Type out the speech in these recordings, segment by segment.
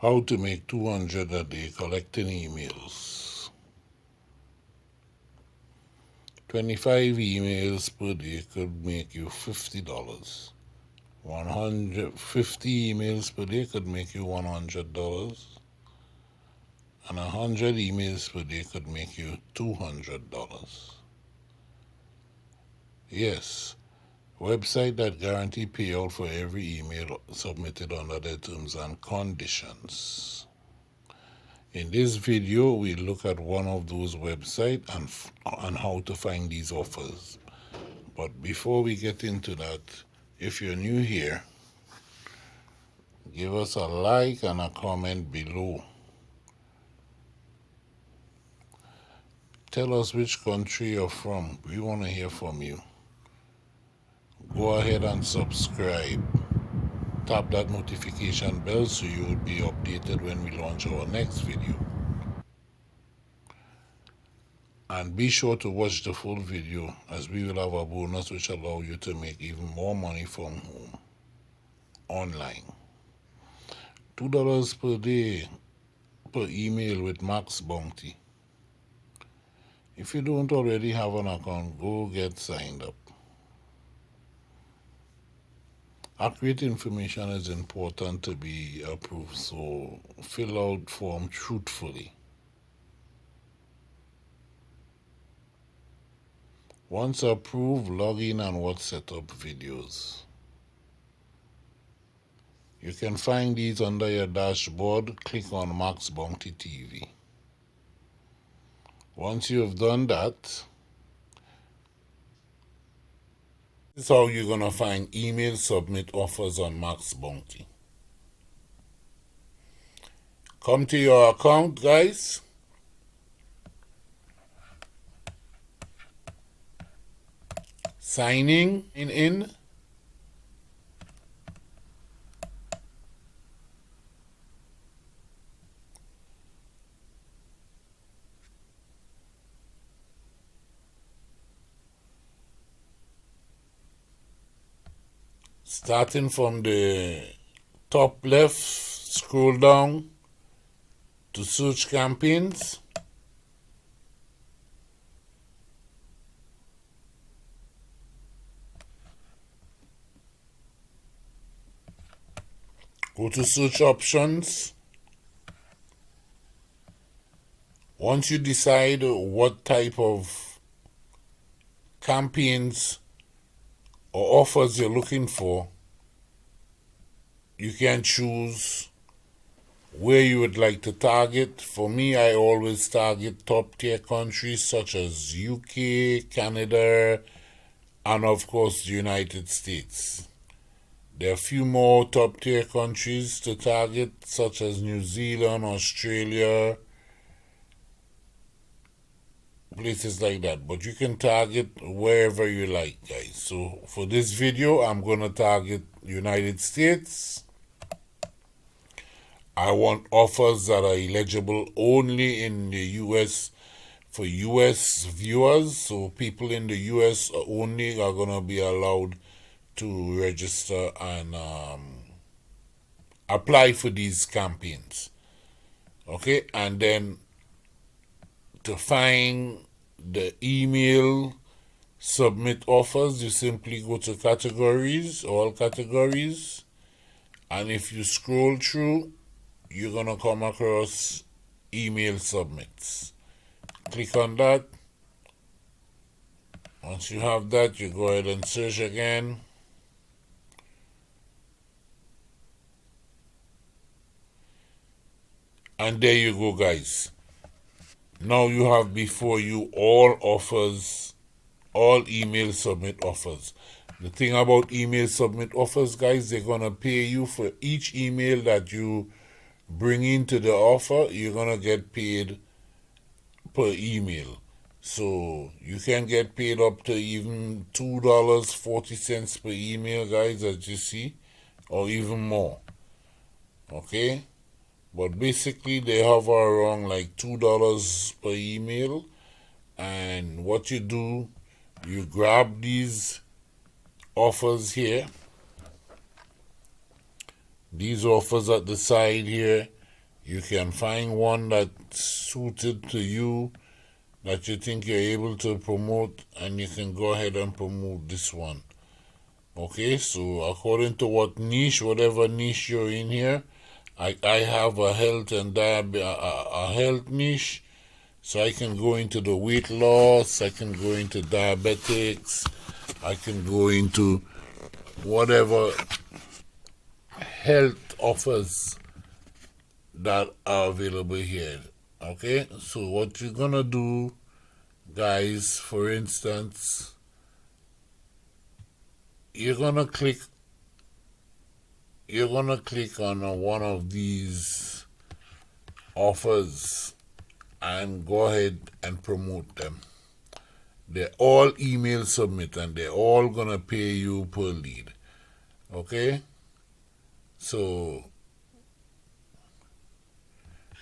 How to make 200 a day collecting emails. 25 emails per day could make you $50. 150 emails per day could make you $100. And 100 emails per day could make you $200. Yes, website that guarantee payout for every email submitted under their terms and conditions. In this video, we look at one of those websites and how to find these offers. But before we get into that, if you're new here, give us a like and a comment below. Tell us which country you're from. We want to hear from you. Go ahead and subscribe. Tap that notification bell so you will be updated when we launch our next video. And be sure to watch the full video, as we will have a bonus which allow you to make even more money from home, online. $2 per day per email with Max Bounty. If you don't already have an account, go get signed up. Accurate information is important to be approved, so fill out form truthfully. Once approved, log in and watch setup videos. You can find these under your dashboard. Click on Max Bounty TV. Once you have done that, this is how you're going to find email submit offers on Max Bounty. Come to your account, guys. Signing in. Starting from the top left, scroll down to search campaigns. Go to search options. Once you decide what type of campaigns or offers you're looking for, you can choose where you would like to target. For me, I always target top tier countries such as UK, Canada, and of course the United States. There are a few more top tier countries to target, such as New Zealand, Australia, places like that. But you can target wherever you like, guys. So for this video, I'm going to target United States. I want offers that are eligible only in the US for US viewers. So people in the US only are going to be allowed to register and apply for these campaigns. Okay, and then to find the email submit offers, you simply go to categories, all categories, and if you scroll through, you're gonna come across email submits. Click on that. Once you have that, you go ahead and search again. And there you go, guys. Now you have before you all offers, all email submit offers. The thing about email submit offers, guys, they're going to pay you for each email that you bring into the offer. You're going to get paid per email. So you can get paid up to even $2.40 per email, guys, as you see, or even more. Okay? But basically they hover around like $2 per email. And what you do, you grab these offers here, these offers at the side here, You can find one that's suited to you, that you think you're able to promote, and you can go ahead and promote this one. Okay, so according to what niche, whatever niche you're in here, I have a health and a health niche, so I can go into the weight loss, I can go into diabetics, I can go into whatever health offers that are available here. Okay, so what you're gonna do, guys, for instance, you're gonna click on one of these offers and go ahead and promote them. They're all email submit, and they're all gonna pay you per lead. Okay, so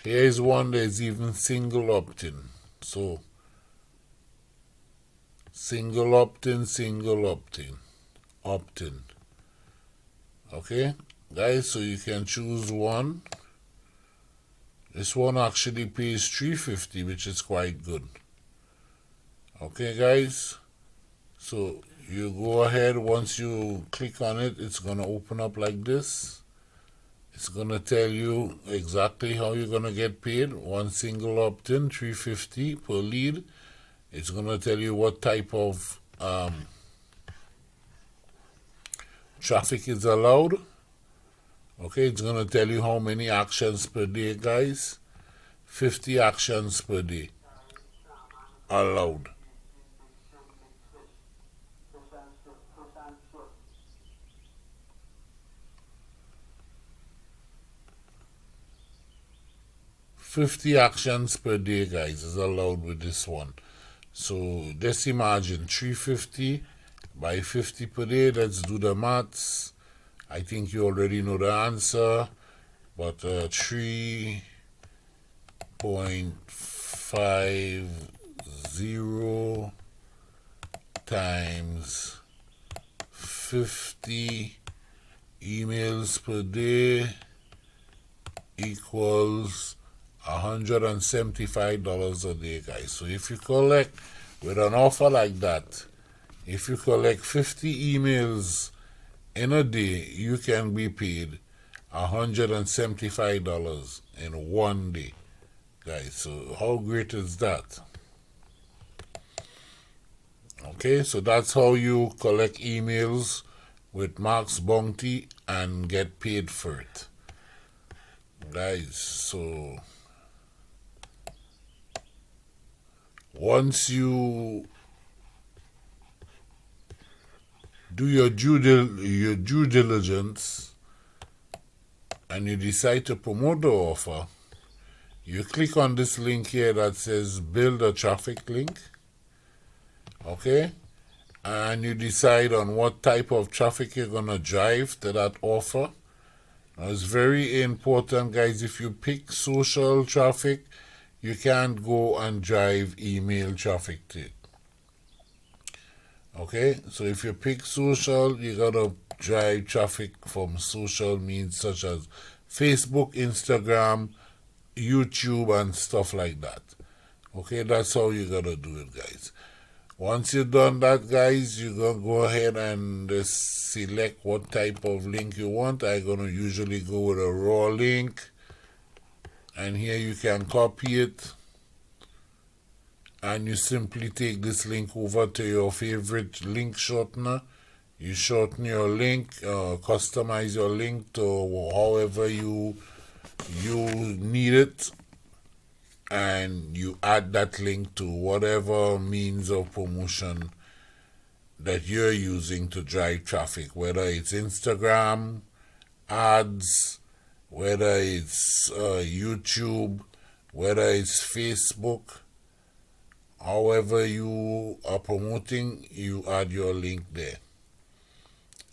here's one. There's even single opt-in. So single opt-in, opt-in. Okay, guys, so you can choose one. This one actually pays $350, which is quite good. Okay, guys, so you go ahead. Once you click on it, it's gonna open up like this. It's gonna tell you exactly how you're gonna get paid. One single opt-in, $350 per lead. It's gonna tell you what type of traffic is allowed. Okay, it's gonna tell you how many actions per day, guys. 50 actions per day allowed. $50 actions per day, guys, is allowed with this one. So just imagine $350 by 50 per day. Let's do the maths. I think you already know the answer, but 3.50 times 50 emails per day equals $175 a day, guys. So if you collect with an offer like that, if you collect 50 emails in a day, you can be paid $175 in one day, guys. So how great is that? Okay, so that's how you collect emails with Max Bounty and get paid for it, guys. So once you do your due diligence and you decide to promote the offer, you click on this link here that says build a traffic link. Okay, and you decide on what type of traffic you're gonna drive to that offer. Now, it's very important, guys. If you pick social traffic, you can't go and drive email traffic to it. Okay, so if you pick social, you gotta drive traffic from social means such as Facebook, Instagram, YouTube, and stuff like that. Okay, that's how you gotta do it, guys. Once you've done that, guys, you're gonna go ahead and select what type of link you want. I'm gonna usually go with a raw link, and here you can copy it, and you simply take this link over to your favorite link shortener. You shorten your link, customize your link to however you need it, and you add that link to whatever means of promotion that you're using to drive traffic, whether it's Instagram ads, whether it's YouTube, whether it's Facebook. However you are promoting, you add your link there,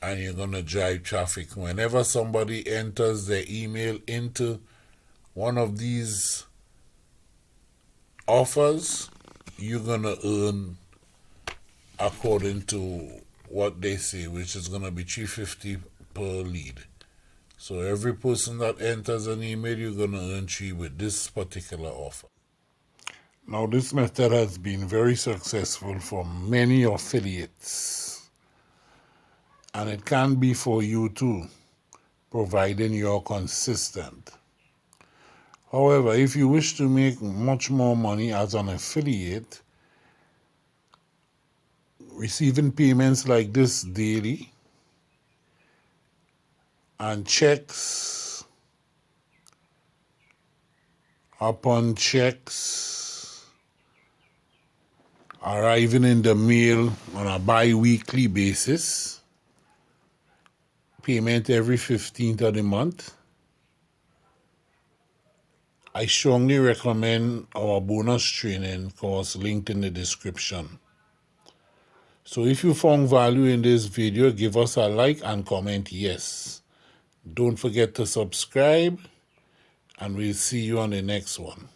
and you're going to drive traffic. Whenever somebody enters their email into one of these offers, you're going to earn according to what they say, which is going to be $350 per lead. So every person that enters an email, you're going to earn 3 with this particular offer. Now, this method has been very successful for many affiliates, and it can be for you too, providing you're consistent. However, if you wish to make much more money as an affiliate, receiving payments like this daily and checks upon checks arriving in the mail on a bi-weekly basis, payment every 15th of the month, I strongly recommend our bonus training course linked in the description. So if you found value in this video, give us a like and comment yes. Don't forget to subscribe, and we'll see you on the next one.